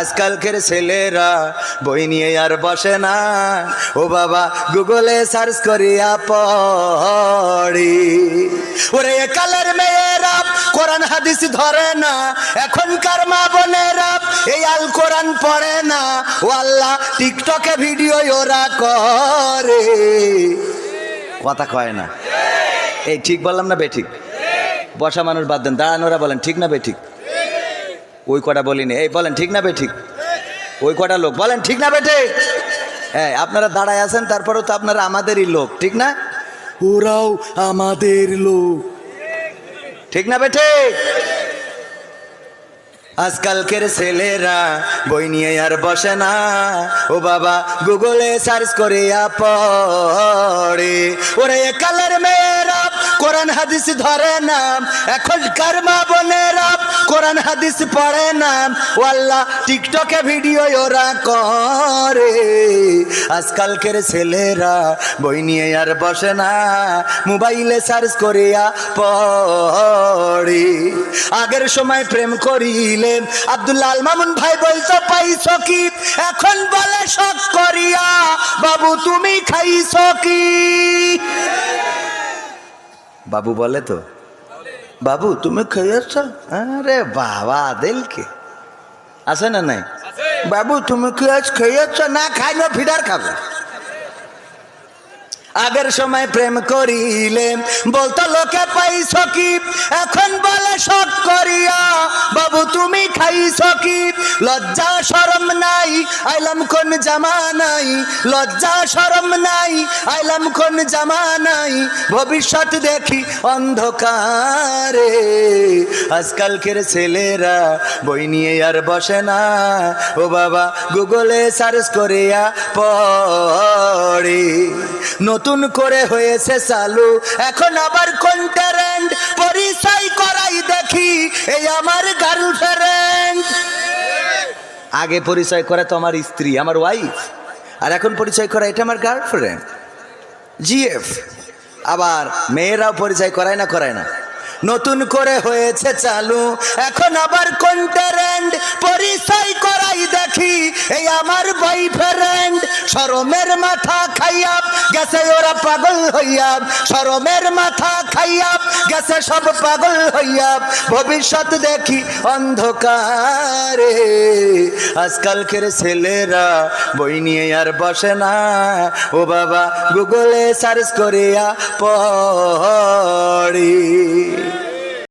আজকালকের ছেলেরা বই নিয়ে আর বসে না, ও বাবা গুগলে সার্চ করিয়া পড়ি। ওরে কালের মেয়েরা কোরআন হাদিস ধরে না, এখনকার মা বোনেরা এই আল কোরআন পড়ে না। ও আল্লাহ, টিকটকে ভিডিও ওরা করে, কথা কয় না। এই ঠিক বললাম না বেঠিক? বসা মানুষ বাদ দেন, দাঁড়ানোরা বলেন ঠিক না বেঠিক? ওই কটা বলিনি, এই বলেন ঠিক না বেঠিক? ওই কটা লোক বলেন ঠিক না বেঠিক? হ্যাঁ, আপনারা দাঁড়ায় আছেন, তারপরেও তো আপনারা আমাদেরই লোক, ঠিক না? ওরাও আমাদের লোক, ঠিক না বেঠিক? আজকালকের ছেলেরা বই নিয়ে আর বসে না, ও বাবা গুগলে সার্চ করিয়া পড়ে। ওরে কালের মেয়েরা কোরআন হাদিস ধরে না, এখনকার মা বোনেরা কোরআন হাদিস পড়ে না। ও আল্লাহ, টিকটকে ভিডিও ওরা করে। আজকালকের ছেলেরা বই নিয়ে আর বসে না, মোবাইলে সার্চ করিয়া পড়ে। আগের সময় প্রেম করিলে আব্দুল্লাহ আল মামুন ভাই বলতো পাইছো কি, এখন বলে শখ করিয়া বাবু তুমি খাইছো কি। বাবু বলে তো, বাবু তুমি খাইয়েছ? আরে বাবা দিলকে আছে না নাই? বাবু তুমি কি আজ খাইয়েছ? না খাইলো ফিডার খাবো। আগের সময় প্রেম করিলে বলতো লোকে পাইছো কি, এখন বলে শখ করিয়া বাবু তুমি খাইছো কি। লজ্জা শরম নাই, আইলাম কোন জামানাই, লজ্জা শরম নাই, আইলাম কোন জামানাই, ভবিষ্যৎ দেখি অন্ধকারে। আজকালকের ছেলেরা বই নিয়ে আর বসে না, ও বাবা গুগলে সার্চ করিয়া পড়ে। নতুন করে হয়েছে চালু এখন আবার কোন ট্রেন্ড, পরিচয় করাই দেখি এই আমার গার্লফ্রেন্ড। আগে পরিচয় করে তো আমার স্ত্রী, আমার ওয়াইফ, আর এখন পরিচয় করা এটা আমার গার্লফ্রেন্ড, জিএফ। আবার মেয়েরাও পরিচয় করায় না, করায় না? নতুন করে হয়েছে চালু এখন আবার কোন ট্রেন্ড, পরিচয় করাই দেখি এই আমার বয়ফ্রেন্ড। শরমের মাথা খাইয়া গেছে ওরা পাগল হইয়া, শরমের মাথা খাইয়া গেছে সব পাগল হইয়া, ভবিষ্যৎ দেখি অন্ধকারে। আজকালকের ছেলেরা বই নিয়ে আর বসে না, ও বাবা গুগলে সার্চ করিয়া পড়ি।